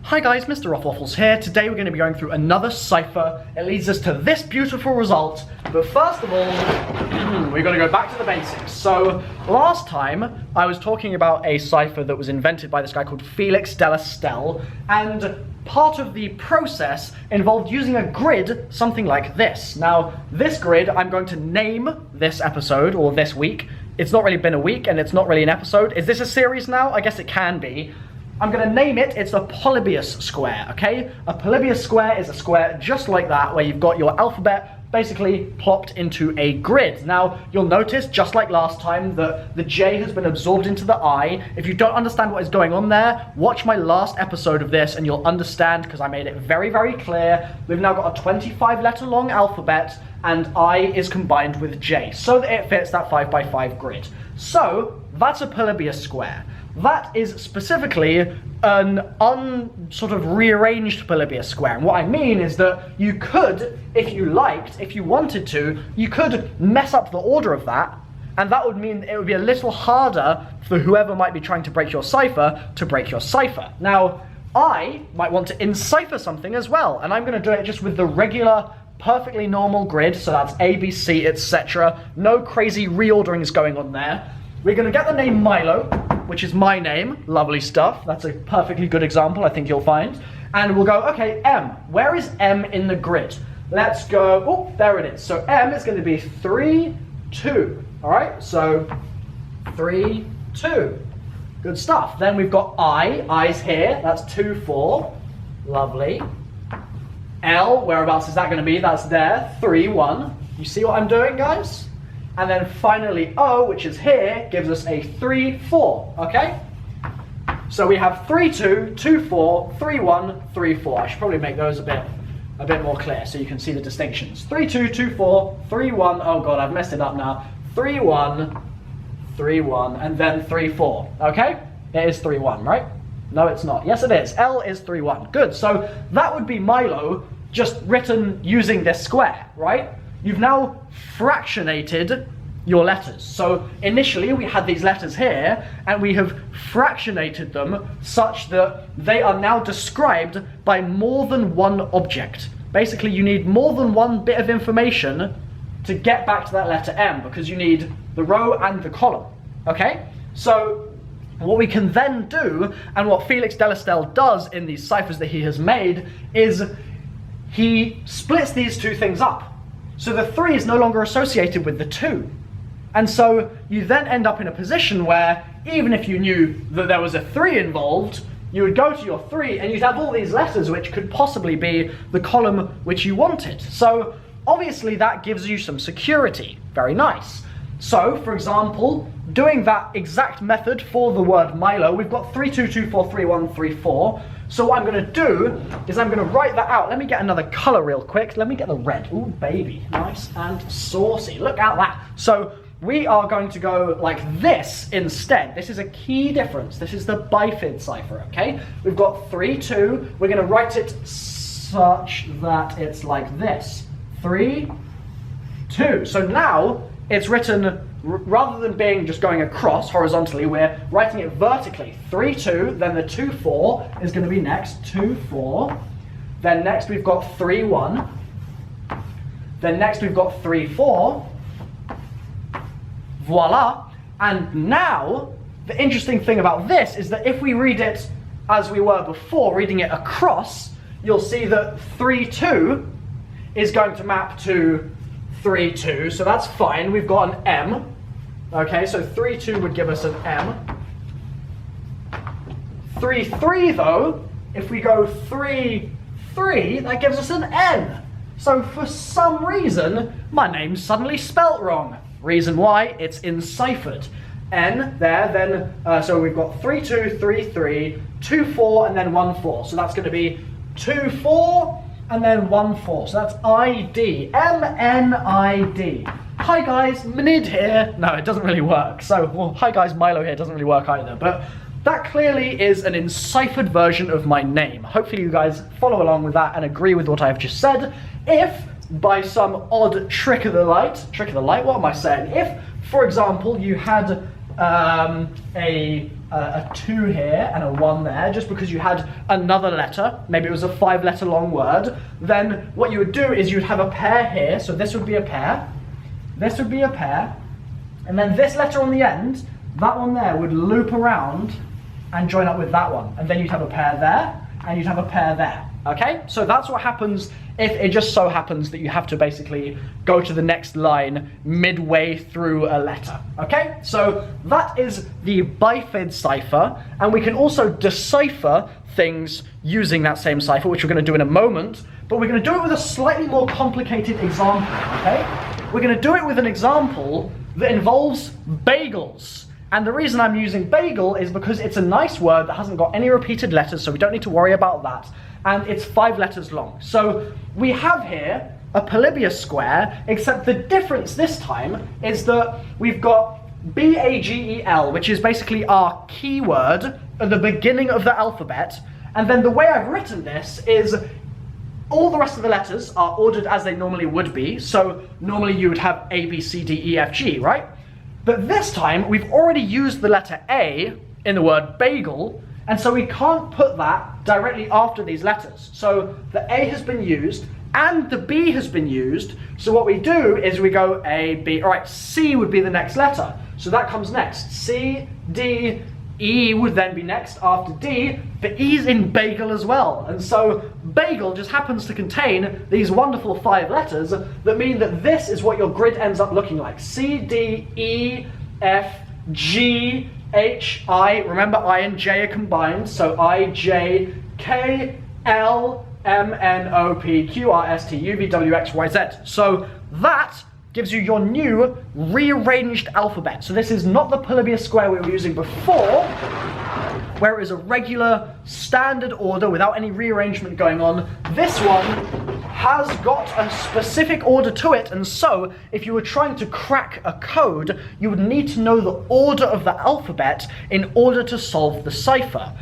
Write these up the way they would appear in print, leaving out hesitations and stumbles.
Hi guys, MrRoflWaffles here. Today we're going to be going through another cipher. It leads us to this beautiful result. But first of all, we're going to go back to the basics. So last time I was talking about a cipher that was invented by this guy called Felix de la Stelle, and part of the process involved using a grid, something like this. Now, this grid I'm going to name this episode, or this week. It's not really been a week, and it's not really an episode. Is this a series now? I guess it can be. I'm going to name it, it's a polybius square, okay? A polybius square is a square just like that, where you've got your alphabet basically plopped into a grid. Now, you'll notice, just like last time, that the J has been absorbed into the I. If you don't understand what is going on there, watch my last episode of this and you'll understand, because I made it very, very clear. We've now got a 25-letter long alphabet, and I is combined with J, so that it fits that 5x5 grid. So, that's a polybius square. That is specifically an sort of rearranged polybius square. And what I mean is that you could, if you liked, if you wanted to, you could mess up the order of that, and that would mean it would be a little harder for whoever might be trying to break your cipher to break your cipher. Now, I might want to encipher something as well, and I'm going to do it just with the regular, perfectly normal grid, so that's A, B, C, etc. No crazy reorderings going on there. We're going to get the name Milo, which is my name. Lovely stuff. That's a perfectly good example, I think you'll find. And we'll go, okay, M. Where is M in the grid? Let's go, oh, there it is. So M is going to be 3, 2. All right, so 3, 2. Good stuff. Then we've got I's here. That's 2, 4. Lovely. L, whereabouts is that going to be? That's there, 3, 1. You see what I'm doing, guys? And then finally O, which is here, gives us a 3, 4, okay? So we have 3, 2, 2, 4, 3, 1, 3, 4. I should probably make those a bit more clear so you can see the distinctions. 3, 2, 2, 4, 3, 1, oh god, I've messed it up now. 3, 1, 3, 1, and then 3, 4, okay? It is 3, 1, right? No, it's not. Yes, it is. L is 3, 1. Good, so that would be Milo, just written using this square, right? You've now fractionated your letters. So initially we had these letters here, and we have fractionated them such that they are now described by more than one object. Basically, you need more than one bit of information to get back to that letter M, because you need the row and the column, okay? So what we can then do, and what Felix de la Stelle does in these ciphers that he has made, is he splits these two things up. So the 3 is no longer associated with the 2. And so you then end up in a position where, even if you knew that there was a 3 involved, you would go to your 3 and you'd have all these letters which could possibly be the column which you wanted. So obviously that gives you some security. Very nice. So, for example, doing that exact method for the word Milo, we've got 3, 2, 2, 4, 3, 1, 3, 4. So what I'm going to do is I'm going to write that out. Let me get another colour real quick. Let me get the red. Ooh, baby. Nice and saucy. Look at that. So we are going to go like this instead. This is a key difference. This is the bifid cipher, okay? We've got 3, 2. We're going to write it such that it's like this. 3, 2. So now it's written, rather than being just going across horizontally, we're writing it vertically. 3, 2, then the 2, 4 is going to be next. 2, 4. Then next we've got 3, 1. Then next we've got 3, 4. Voila. And now, the interesting thing about this is that if we read it as we were before, reading it across, you'll see that 3, 2 is going to map to 3, 2, so that's fine. We've got an M. Okay, so 3, 2 would give us an M. 3, 3 though, if we go 3, 3, that gives us an N. So for some reason, my name's suddenly spelt wrong. Reason why, it's enciphered. N there, then, so we've got 3, 2, 3, 3, 2, 4, and then 1, 4. So that's going to be 2, 4, and then 1, 4. So that's ID. M-N-I-D. Hi guys, Mnid here. No, it doesn't really work. So, well, hi guys, Milo here doesn't really work either. But that clearly is an enciphered version of my name. Hopefully you guys follow along with that and agree with what I've just said. If, by some odd trick of the light, what am I saying? If, for example, you had a a 2 here and a 1 there, just because you had another letter, maybe it was a 5-letter long word, then what you would do is you'd have a pair here, so this would be a pair, this would be a pair, and then this letter on the end, that one there would loop around and join up with that one, and then you'd have a pair there, and you'd have a pair there. Okay, so that's what happens if it just so happens that you have to basically go to the next line midway through a letter. Okay, so that is the bifid cipher, and we can also decipher things using that same cipher, which we're going to do in a moment, but we're going to do it with a slightly more complicated example. Okay, we're going to do it with an example that involves bagels. And the reason I'm using bagel is because it's a nice word that hasn't got any repeated letters, so we don't need to worry about that. And it's 5 letters long. So we have here a polybius square, except the difference this time is that we've got BAGEL, which is basically our keyword at the beginning of the alphabet. And then the way I've written this is all the rest of the letters are ordered as they normally would be. So normally you would have A, B, C, D, E, F, G, right? But this time we've already used the letter A in the word bagel, and so we can't put that directly after these letters. So the A has been used and the B has been used. So what we do is we go A, B, all right, C would be the next letter. So that comes next. C, D, E would then be next after D, but E's in bagel as well. And so bagel just happens to contain these wonderful 5 letters that mean that this is what your grid ends up looking like. C, D, E, F, G, H, I, remember I and J are combined, so I, J, K, L, M, N, O, P, Q, R, S, T, U, V, W, X, Y, Z. So that gives you your new rearranged alphabet. So this is not the polybius square we were using before, where it is a regular standard order without any rearrangement going on. This one has got a specific order to it, and so if you were trying to crack a code, you would need to know the order of the alphabet in order to solve the cipher.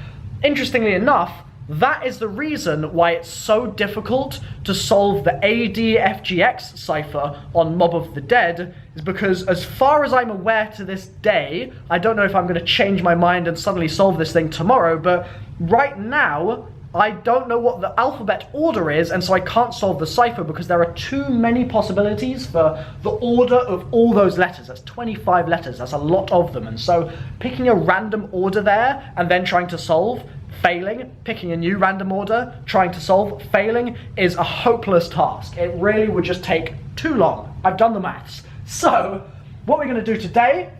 Interestingly enough, that is the reason why it's so difficult to solve the ADFGX cipher on Mob of the Dead, is because as far as I'm aware to this day, I don't know if I'm going to change my mind and suddenly solve this thing tomorrow, but right now, I don't know what the alphabet order is, and so I can't solve the cipher because there are too many possibilities for the order of all those letters. That's 25 letters, that's a lot of them, and so picking a random order there and then trying to solve, failing, picking a new random order, trying to solve, failing, is a hopeless task. It really would just take too long. I've done the maths. So, what we're going to do today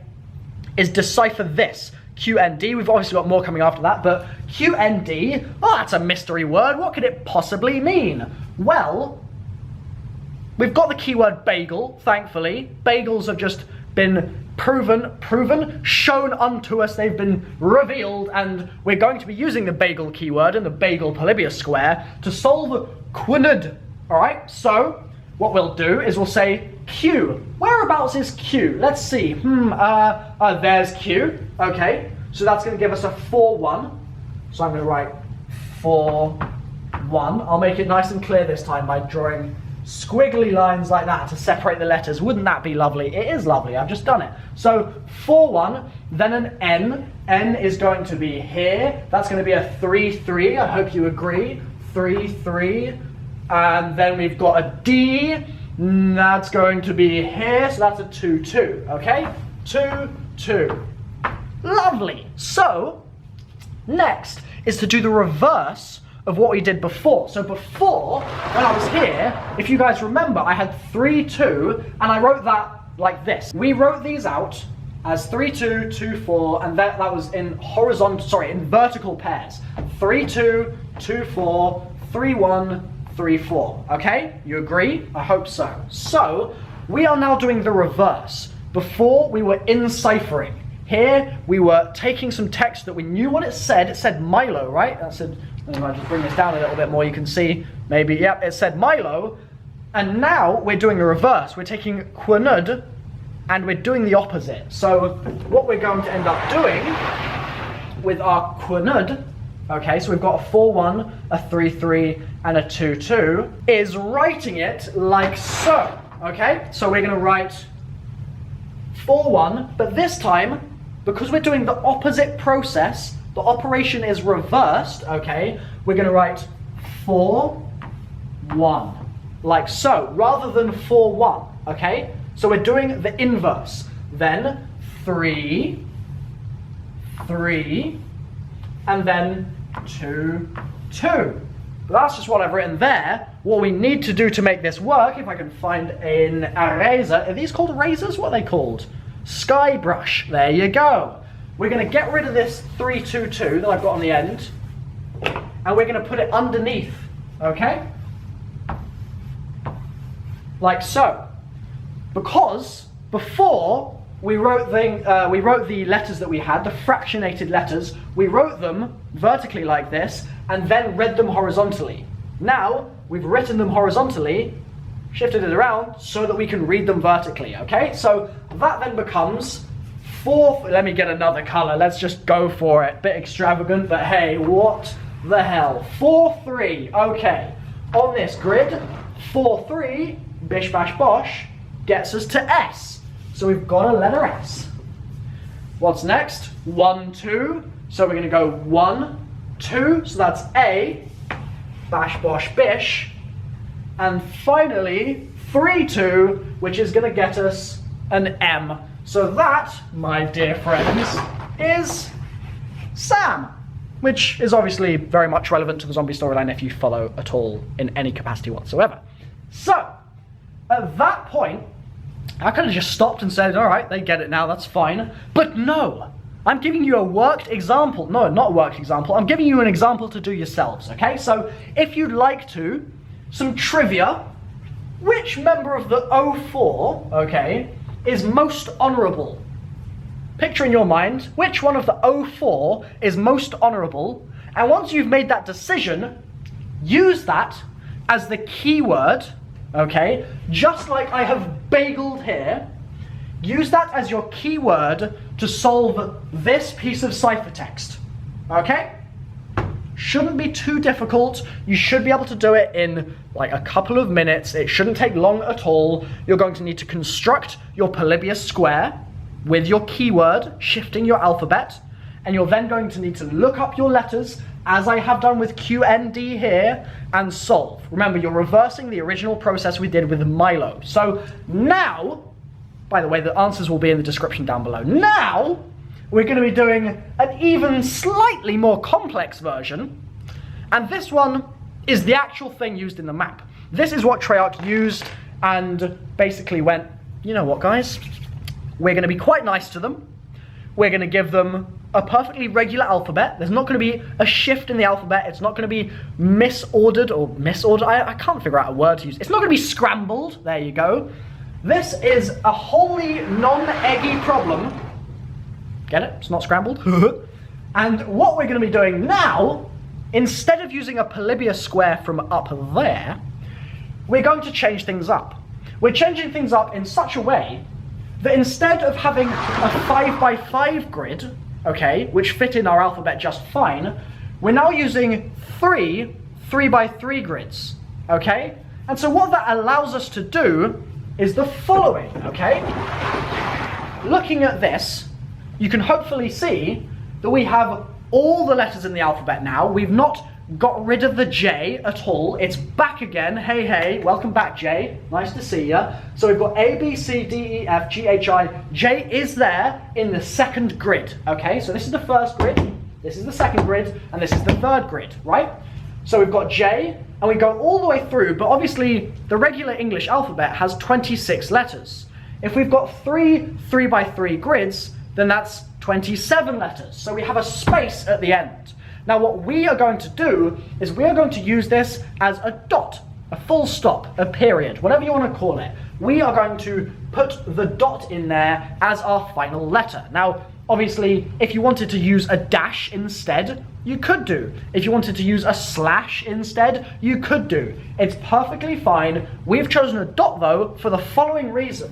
is decipher this. QND, we've obviously got more coming after that, but QND, oh, that's a mystery word. What could it possibly mean? Well, we've got the keyword bagel, thankfully. Bagels have just been shown unto us, they've been revealed, and we're going to be using the bagel keyword and the bagel polybius square to solve QND. Alright, so what we'll do is we'll say Q. Whereabouts is Q? Let's see. There's Q. Okay, so that's going to give us a 4-1. So I'm going to write 4-1. I'll make it nice and clear this time by drawing squiggly lines like that to separate the letters. Wouldn't that be lovely? It is lovely, I've just done it. So 4-1, then an N. N is going to be here. That's going to be a 3-3, I hope you agree. 3-3. And then we've got a D. That's going to be here, so that's a 2-2, okay? 2-2. Lovely. So, next is to do the reverse of what we did before. So before, when I was here, if you guys remember, I had 3-2, and I wrote that like this. We wrote these out as 3-2, 2-4, and that was in vertical pairs. 3-2, 2-4, 3-1, 3-4. Okay? You agree? I hope so. So, we are now doing the reverse. Before, we were enciphering. Here, we were taking some text that we knew what it said. It said Milo, right? That said, I'll just bring this down a little bit more, you can see, maybe, yep, it said Milo. And now, we're doing the reverse. We're taking QND, and we're doing the opposite. So, what we're going to end up doing with our QND, okay, so we've got a 4-1, a 3-3, and a 2-2, is writing it like so, okay? So we're going to write 4-1, but this time, because we're doing the opposite process, the operation is reversed, okay? We're gonna write 4, 1, like so, rather than 4, 1, okay? So we're doing the inverse. Then 3, 3, and then 2, 2. But that's just what I've written there. What we need to do to make this work, if I can find an eraser, are these called erasers? What are they called? Sky brush, there you go. We're gonna get rid of this 3, 2, 2 that I've got on the end, and we're gonna put it underneath, okay? Like so. Because before we wrote the letters that we had, the fractionated letters, we wrote them vertically like this, and then read them horizontally. Now, we've written them horizontally, shifted it around, so that we can read them vertically, okay? So that then becomes 4, let me get another color, let's just go for it. Bit extravagant, but hey, what the hell? 4, 3, okay. On this grid, 4, 3, bish bash bosh, gets us to S. So we've got a letter S. What's next? 1, 2. So we're going to go 1, 2. So that's A. Bash, bosh, bish. And finally, 3, 2, which is going to get us an M. So that, my dear friends, is Sam. Which is obviously very much relevant to the zombie storyline if you follow at all in any capacity whatsoever. So, at that point, I could have just stopped and said, all right, they get it now, that's fine. But no, I'm giving you a worked example. No, not a worked example. I'm giving you an example to do yourselves, okay? So if you'd like to, some trivia. Which member of the O4, okay, is most honorable? Picture in your mind, which one of the O4 is most honorable? And once you've made that decision, use that as the keyword, okay, just like I have bageled here, use that as your keyword to solve this piece of ciphertext, okay? Shouldn't be too difficult. You should be able to do it in like a couple of minutes. It shouldn't take long at all. You're going to need to construct your polybius square with your keyword, shifting your alphabet, and you're then going to need to look up your letters, as I have done with QND here, and solve. Remember, you're reversing the original process we did with Milo. So now, by the way, the answers will be in the description down below. Now, we're going to be doing an even slightly more complex version, and this one is the actual thing used in the map. This is what Treyarch used and basically went, you know what, guys? We're going to be quite nice to them. We're going to give them a perfectly regular alphabet. There's not going to be a shift in the alphabet. It's not going to be misordered or misordered. I can't figure out a word to use. It's not going to be scrambled. There you go. This is a wholly non-eggy problem. Get it? It's not scrambled. And what we're going to be doing now, instead of using a polybius square from up there, we're going to change things up. We're changing things up in such a way that instead of having a 5x5 grid, okay, which fit in our alphabet just fine, we're now using 3 3x3 grids, okay? And so what that allows us to do is the following, okay? Looking at this, you can hopefully see that we have all the letters in the alphabet now. We've not got rid of the J at all. It's back again. Hey, hey, welcome back, J. Nice to see ya. So we've got A, B, C, D, E, F, G, H, I. J is there in the second grid, okay? So this is the first grid, this is the second grid, and this is the third grid, right? So we've got J, and we go all the way through, but obviously the regular English alphabet has 26 letters. If we've got 3 3x3 grids, then that's 27 letters. So we have a space at the end. Now what we are going to do is we are going to use this as a dot, a full stop, a period, whatever you want to call it. We are going to put the dot in there as our final letter. Now, obviously, if you wanted to use a dash instead, you could do. If you wanted to use a slash instead, you could do. It's perfectly fine. We've chosen a dot, though, for the following reason.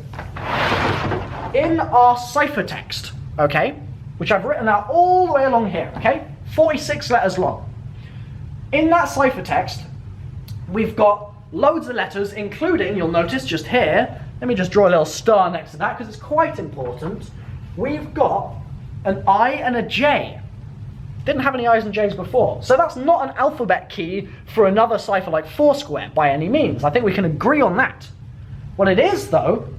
In our ciphertext, okay, which I've written out all the way along here, okay, 46 letters long. In that ciphertext, we've got loads of letters, including, you'll notice just here, let me just draw a little star next to that because it's quite important. We've got an I and a J. Didn't have any I's and J's before. So that's not an alphabet key for another cipher like Foursquare by any means. I think we can agree on that. What it is, though,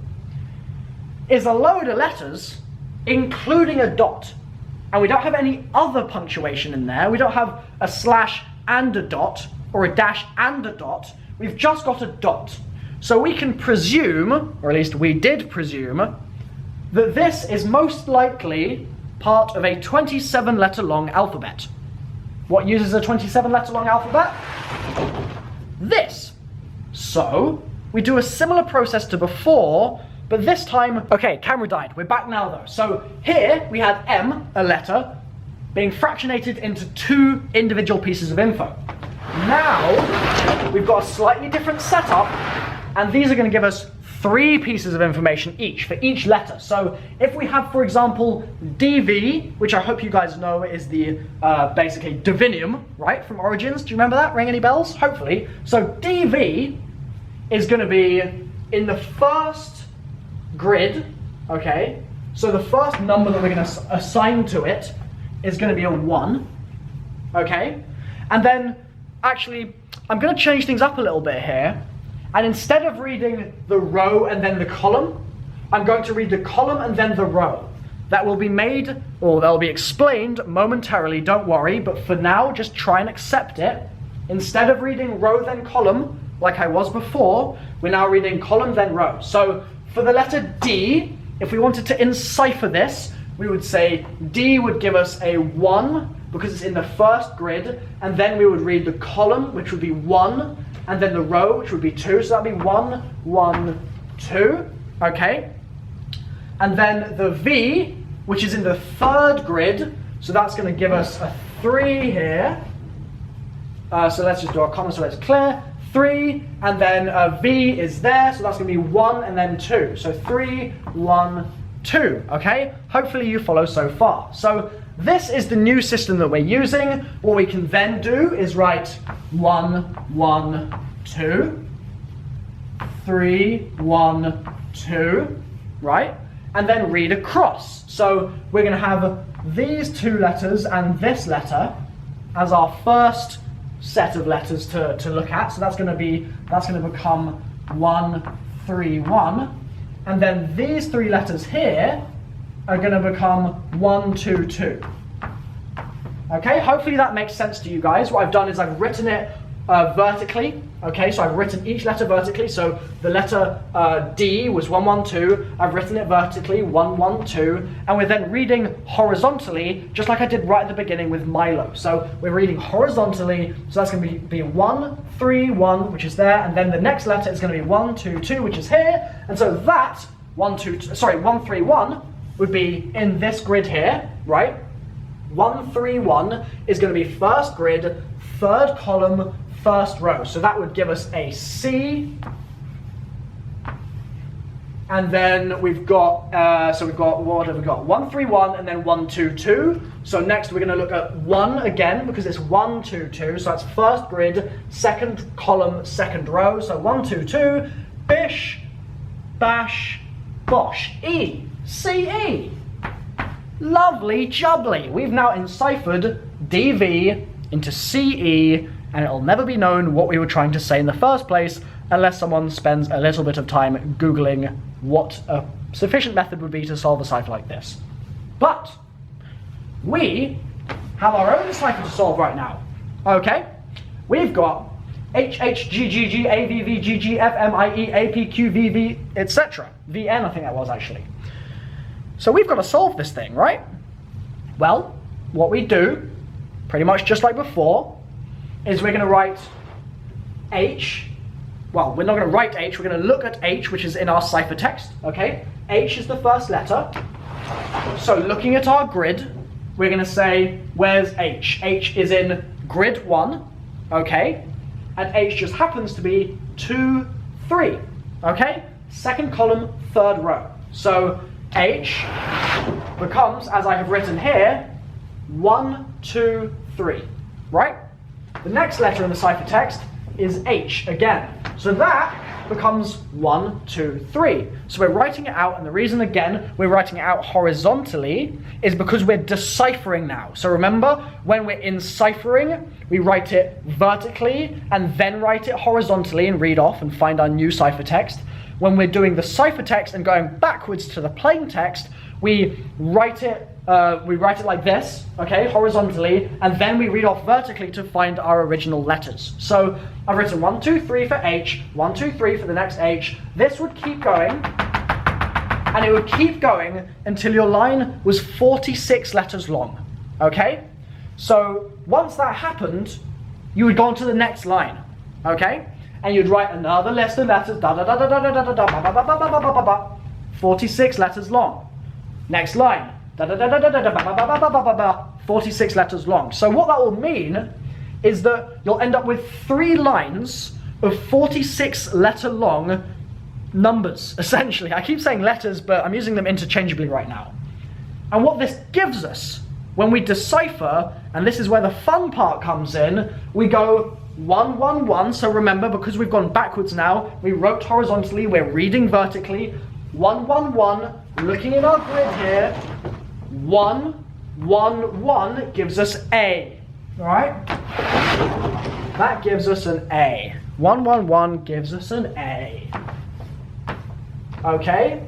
is a load of letters, including a dot. And we don't have any other punctuation in there. We don't have a slash and a dot, or a dash and a dot. We've just got a dot. So we can presume, or at least we did presume, that this is most likely part of a 27-letter long alphabet. What uses a 27-letter long alphabet? This. So we do a similar process to before, but this time, okay, camera died. We're back now though. So here we had M, a letter, being fractionated into 2 individual pieces of info. Now we've got a slightly different setup, and these are going to give us 3 pieces of information each for each letter. So if we have, for example, DV, which I hope you guys know is the basically divinium, right, from Origins. Do you remember that? Ring any bells? Hopefully. So DV is going to be in the first grid, okay? So the first number that we're going to assign to it is going to be a 1, okay? And then, actually, I'm going to change things up a little bit here. And instead of reading the row and then the column, I'm going to read the column and then the row. That will be made, or that will be explained momentarily, don't worry, but for now, just try and accept it. Instead of reading row then column, like I was before, we're now reading column then row. So for the letter D, if we wanted to encipher this, we would say D would give us a 1, because it's in the first grid, and then we would read the column, which would be 1, and then the row, which would be 2, so that'd be 1, 1, 2, okay? And then the V, which is in the third grid, so that's going to give us a 3 here. So let's just do our comma so it's clear. 3, and then V is there, so that's going to be 1 and then 2. So 3, 1, 2, okay? Hopefully you follow so far. So this is the new system that we're using. What we can then do is write 1, 1, 2, 3, 1, 2, right? And then read across. So we're going to have these 2 letters and this letter as our first set of letters to look at. So that's going to become 1, 3, 1. And then these 3 letters here are going to become 1, 2, 2. Okay, hopefully that makes sense to you guys. What I've done is I've written it vertically. Okay, so I've written each letter vertically. So the letter D was 1, 1, 2. I've written it vertically, 1, 1, 2. And we're then reading horizontally, just like I did right at the beginning with Milo. So we're reading horizontally, so that's going to be 1, 3, 1, which is there. And then the next letter is going to be 1, 2, 2, which is here. And so that 1, 3, 1 would be in this grid here, right? 1, 3, 1 is going to be first grid, third column, first row. So that would give us a C. And then we've got, what have we got? 1, 3, 1, and then 1, 2, 2. So next we're going to look at 1 again, because it's 1, 2, 2. So that's first grid, second column, second row. So 1, 2, 2, bish, bash, bosh, E, C, E. Lovely jubbly. We've now enciphered DV into CE, and it'll never be known what we were trying to say in the first place unless someone spends a little bit of time Googling what a sufficient method would be to solve a cipher like this. But we have our own cipher to solve right now. Okay? We've got HHGGG, AVVGG, FMIE, APQVV, etc. VN, I think that was actually. So we've got to solve this thing, right? Well, what we do, pretty much just like before, is we're going to write H. Well, we're not going to write H, we're going to look at H, which is in our ciphertext, okay? H is the first letter. So looking at our grid, we're going to say, where's H? H is in grid 1, okay? And H just happens to be 2, 3, okay? Second column, third row. So H becomes, as I have written here, 1, 2, 3, right? The next letter in the ciphertext is H again. So that becomes 1, 2, 3. So we're writing it out, and the reason, again, we're writing it out horizontally is because we're deciphering now. So remember, when we're enciphering, we write it vertically and then write it horizontally and read off and find our new ciphertext. When we're doing the ciphertext and going backwards to the plain text, we write it like this, okay, horizontally, and then we read off vertically to find our original letters. So I've written 1, 2, 3 for H, 1, 2, 3 for the next H. This would keep going, and it would keep going until your line was 46 letters long, okay? So once that happened, you would go on to the next line, okay? And you'd write another list of letters, 46 letters long. Next line, 46 letters long. So what that will mean is that you'll end up with 3 lines of 46 letter long numbers, essentially. I keep saying letters, but I'm using them interchangeably right now. And what this gives us, when we decipher, and this is where the fun part comes in, we go 1, 1, 1, so remember, because we've gone backwards now, we wrote horizontally, we're reading vertically, 1, 1, 1, looking at our grid here, 1, 1, 1 gives us A, alright? That gives us an A. 1, 1, 1 gives us an A. Okay,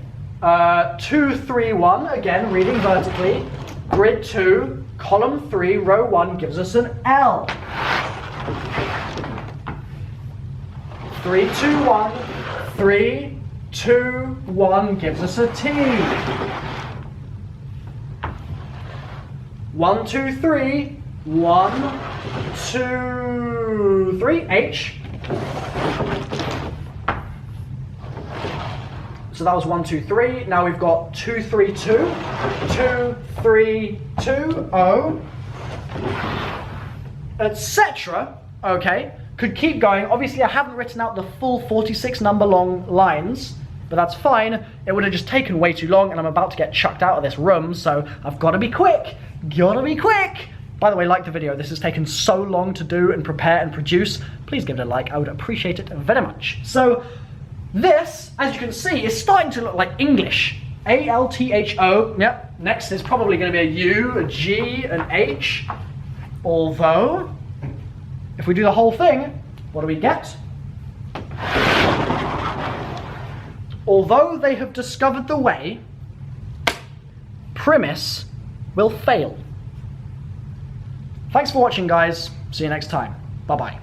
2, 3, 1, again, reading vertically, grid 2, column 3, row 1 gives us an L. 3, 2, 1, 3, 2, 1 gives us a T. 1, 2, 3, 1, 2, 3, H. So that was 1, 2, 3. Now we've got 2, 3, 2, 2, 3, 2, O, etc. Okay. Could keep going. Obviously I haven't written out the full 46 number long lines, but that's fine. It would have just taken way too long, and I'm about to get chucked out of this room, so I've got to be quick. Gotta be quick. By the way, like the video. This has taken so long to do and prepare and produce. Please give it a like. I would appreciate it very much. So this, as you can see, is starting to look like English. A-L-T-H-O. Yep. Next is probably going to be a U, a G, an H. Although, if we do the whole thing, what do we get? Although they have discovered the way, PRIMIS will fail. Thanks for watching, guys. See you next time. Bye-bye.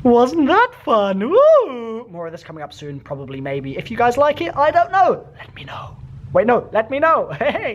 Wasn't that fun? Woo! More of this coming up soon, probably, maybe. If you guys like it, I don't know. Let me know. Wait, no, let me know. Hey!